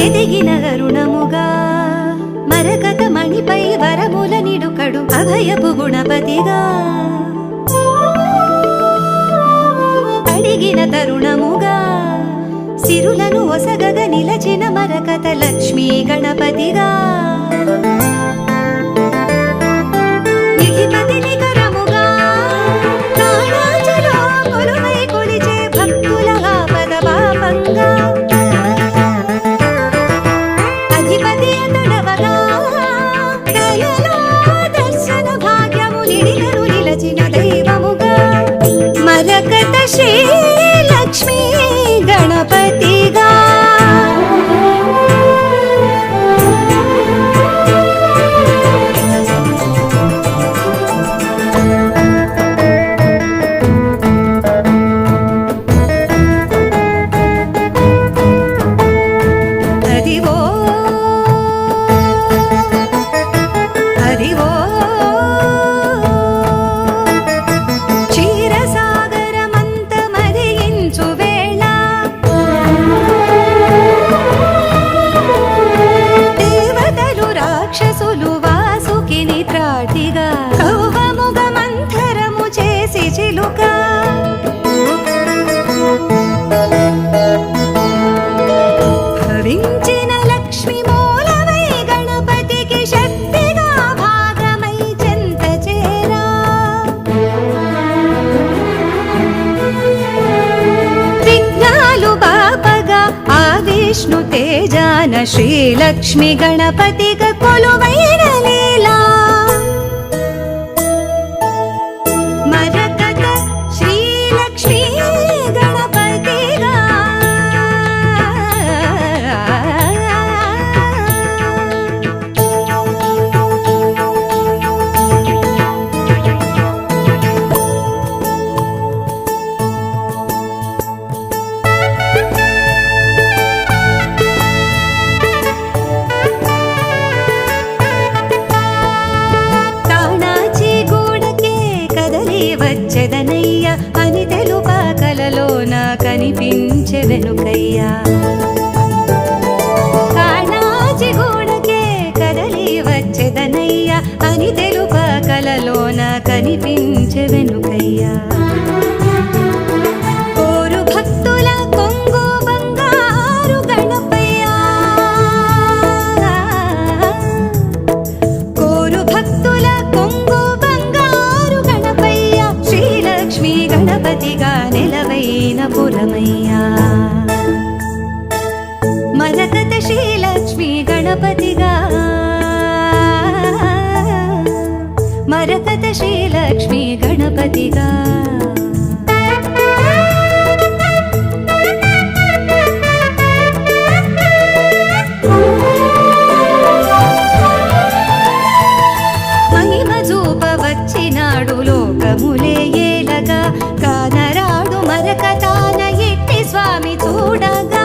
ఎదిగిన అరుణముగా మరకత మణిపై వరముల నిడుకడు అభయపు గుణపతిగా అడిగిన తరుణముగా సిరులను ఒసగగ నిలచిన మరకత లక్ష్మీ గణపతిగా నిధిపతి నికరముగా కాళాచలో కొలువై కొలిచే భక్తుల ఆపద పాపంగా అధిపతి అతడవగా దయలో దర్శన భాగ్యము నిడిగరు నిలచిన దైవముగా మరకత శ్రీ లక్ష్మీ గణపతిగా భవించిన లక్ష్మి మూలమై గణపతికి శక్తిగా భాగమై చెంత చేరా విఘ్నాలు బాపగా ఆ విష్ణు తేజాన శ్రీలక్ష్మి గణపతిగా కొలువైన లీలా వచ్చెదనయ్య అని తెలుపా కలలోన కనిపించే వెనుకయ్యా కాణాచి గూడకే కదలి వచ్చెదనయ్య అని తెలుపా కలలోన కనిపించే వెనుకయ్యా కోరు భక్తుల కొంగు బంగారు గణపయ్యా కోరు భక్తుల కొంగు గణపతిగా నిలవైన పురమయ్యా మరకత శ్రీలక్ష్మీ గణపతిగా మరకత శ్రీలక్ష్మీ గణపతిగా మహిమ చూప వచ్చినాడు లోకములే ఏలగా కానరాడు మరకతాన ఎట్టి స్వామి చూడగా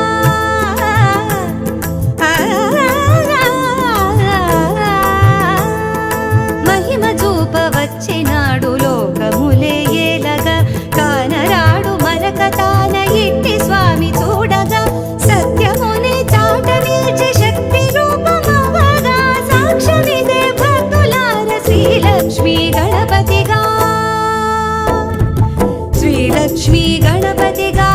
మహిమ చూప వచ్చినాడు లోకములే ఏలగా కానరాడు మరకతాన ఎట్టి స్వామి చూడగా సత్యముని చాట నిలిచి శక్తి రూపమవగా సాక్ష్యమిదే భక్తులార శ్రీలక్ష్మీ గణపతిగా శ్రీలక్ష్మీ గణపతిగా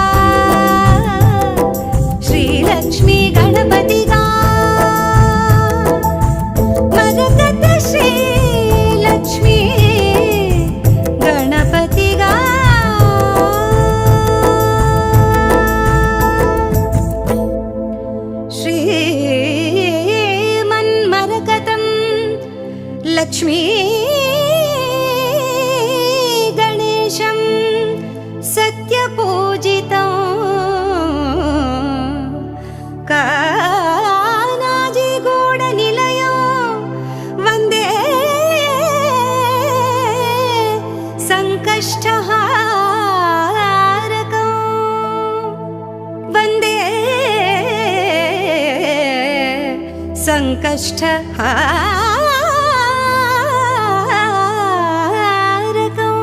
శ్రీలక్ష్మీ గణపతిగా మరకత శ్రీలక్ష్మీ గణపతిగా శ్రీమన్మరకతం లక్ష్మీ గణేశం సత్యపూజితం కానాజిగూడ నిలయం వందే సంకష్టహారకం వందే సంకష్టహారకం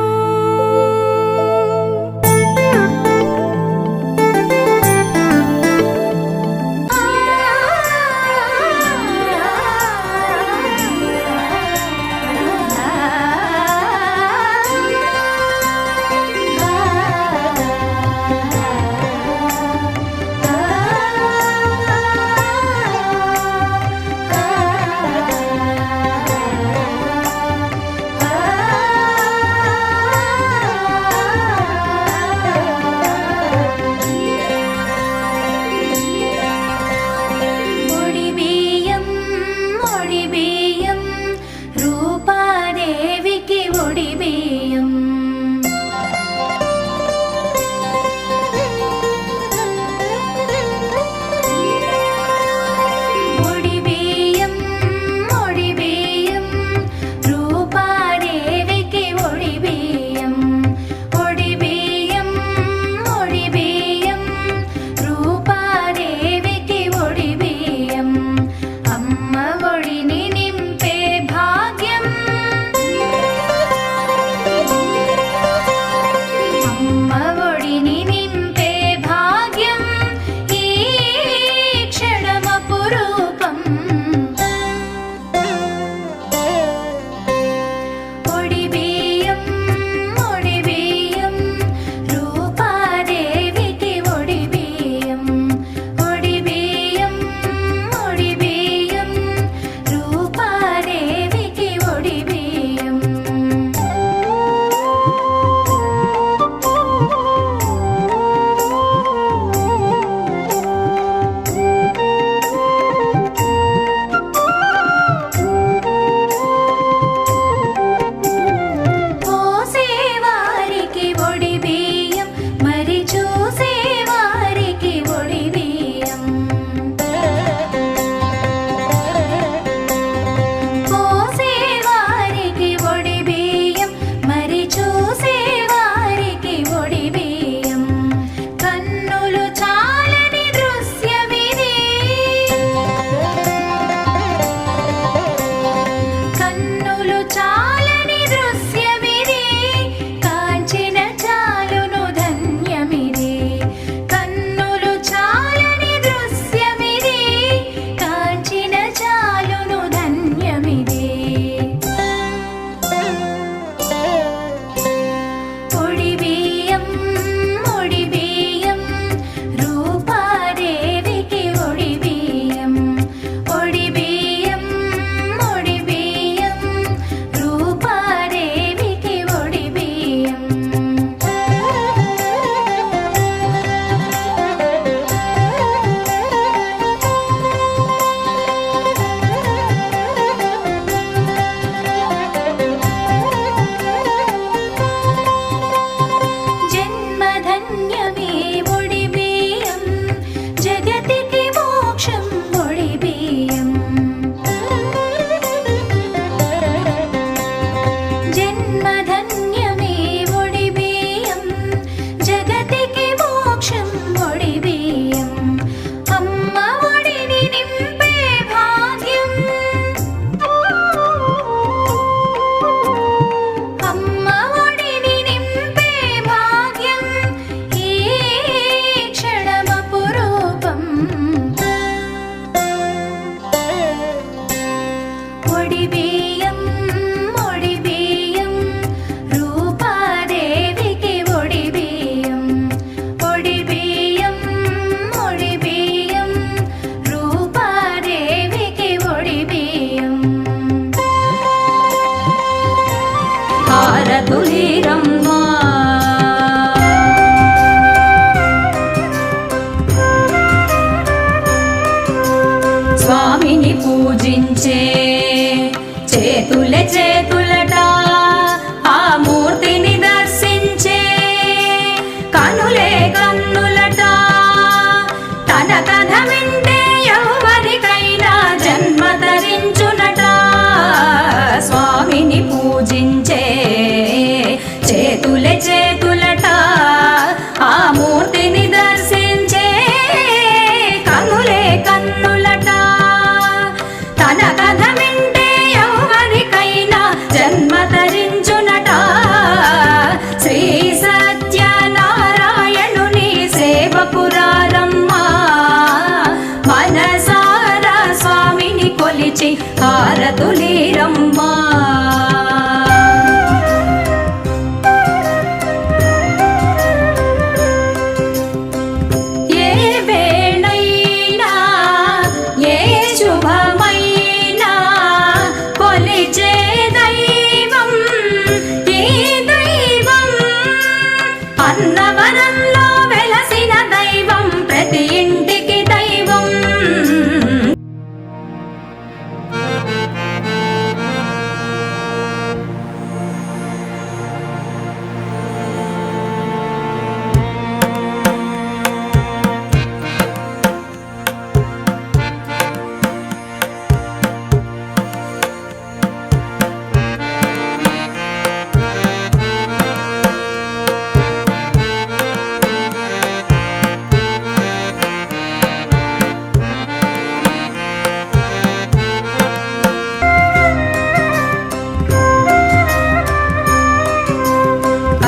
పూజించే చేతులే చేతులట ఆ మూర్తిని దర్శించే కనులే కన్నులట తన కథ వింటే ఎవరికైనా జన్మ ధరించునట స్వామిని పూజించే చేతులే చేతులట ఆ మూర్తిని దర్శించే కనులే కన్నులట తన కథ వింటే ఎవరికైనా జన్మ ధరించునట శ్రీ సత్యనారాయణుని సేవకురారమ్మా మనసారా స్వామిని కొలిచి హారతులీరమ్మా అన్నవరంలో వెలసిన దైవం ప్రతి ఇంటికి దైవం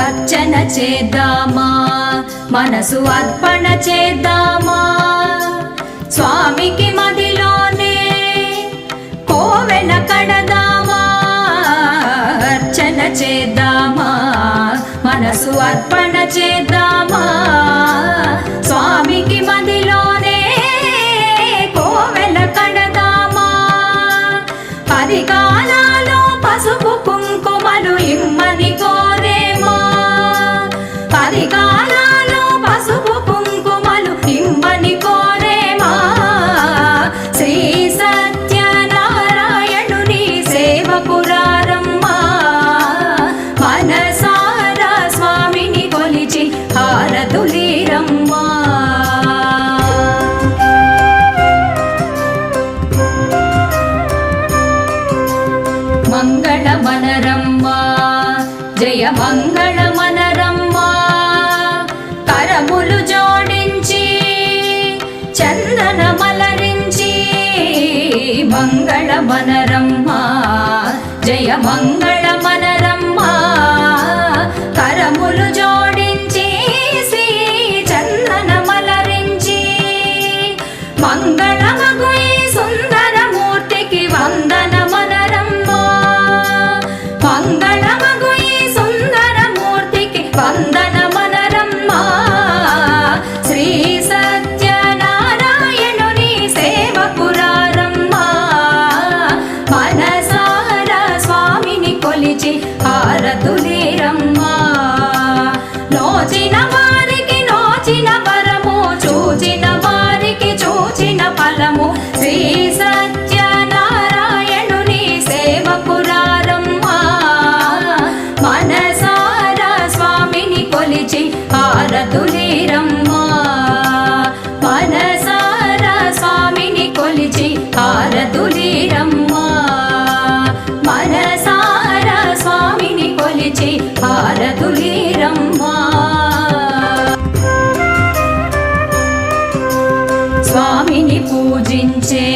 అర్చన చేద్దామా మనసు అర్పణ చేద్దామా స్వామికి మదిలోనే కోవెల కడదామా అర్చన చేద్దామా మనసు అర్పణ చేద్దామా స్వామికి మదిలోనే కోవెల కడదామా 10 కాలాలు పసుపు కుంకుమలు ఇమ్మని కోరేమా 10 కాలాలు పసుపు కుంకుమలు ఇమ్మని కోరేమా శ్రీ సత్యనారాయణుని సేవకురారమ్మా మనసారా స్వామిని కొలిచి హారతులీరమ్మా మంగళమనరమ్మా జయ మంగళమనరమ్మా కరములు జోడించి చందన మలరించి మంగళమనరమ్మా జయ మంగళమనరమ్మా కరములు జోడించి శ్రీ చందన మలరించి మంగళమగు ఈ సుందర మూర్తికి వందనమనరమ్మా మంగళమగు ఈ సుందర మూర్తికి వందనమనరమ్మా శ్రీ సత్యనారాయణుని సేవకురారమ్మా మనసారా స్వామిని కొలిచి హారతులీరమ్మా నోచిన వారికి నోచిన వరము చూచిన వారికి చూచిన ఫలము శ్రీ సత్యనారాయణుని సేవకురారమ్మా మనసారా స్వామిని కొలిచి హారతులీరమ్మా మనసారా స్వామిని కొలిచి హారతులీరమ్మా మనసారా స్వామిని కొలిచి హారతులీరమ్మా స్వామిని పూజించే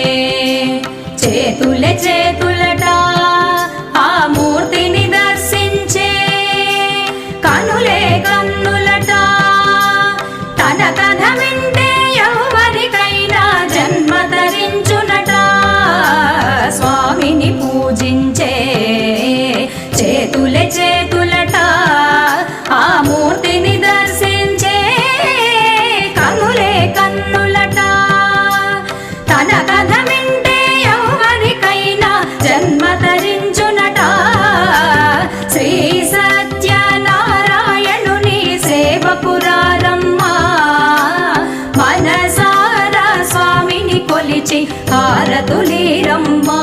చేతులే చేతులట ఆ మూర్తిని దర్శించే కనులే కన్నులట తన కథ వింటే ఎవరికైనా జన్మ ధరించునట స్వామిని పూజించే చేతులే చేతులట ఆ మూర్తిని దర్శించే కనులే కన్నులట తన కథ వింటే ఎవరికైనా జన్మ ధరించునట శ్రీ సత్యనారాయణుని సేవకురారమ్మా మనసారా స్వామిని కొలి కొలిచి హారతులీరమ్మా.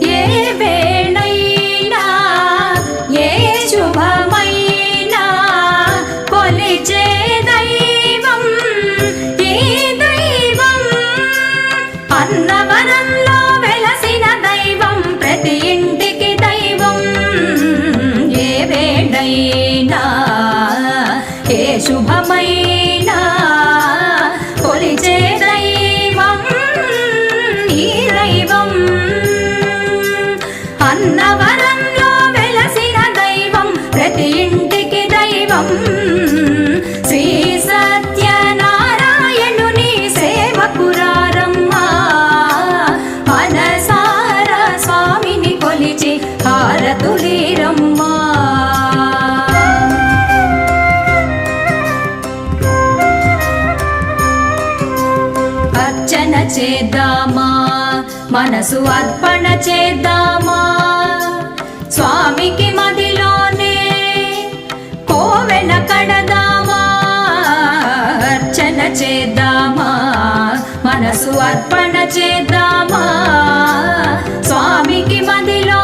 ఏ వేళైనా ఏ శుభమైనా కొలిచే దైవం ఈ దైవం. అన్నవరంలో వెలసిన దైవం ప్రతి ఇంటికి దైవం. ఏ వేళైనా ఏ శుభమైనా కొలిచే దైవం ఈ దైవం. అన్నవరంలో వెలసిన దైవం ప్రతి ఇంటికి దైవం. శ్రీ సత్యనారాయణుని సేవకురారమ్మా. మనసార స్వామిని కొలిచి హారతులీరమ్మా. అర్చన చేద్దామా, మనసు అర్పణ చేద్దామా. స్వామికి మదిలోనే కోవెల కడదామా. అర్చన చేద్దామా, మనసు అర్పణ చేద్దామా. స్వామికి మదిలో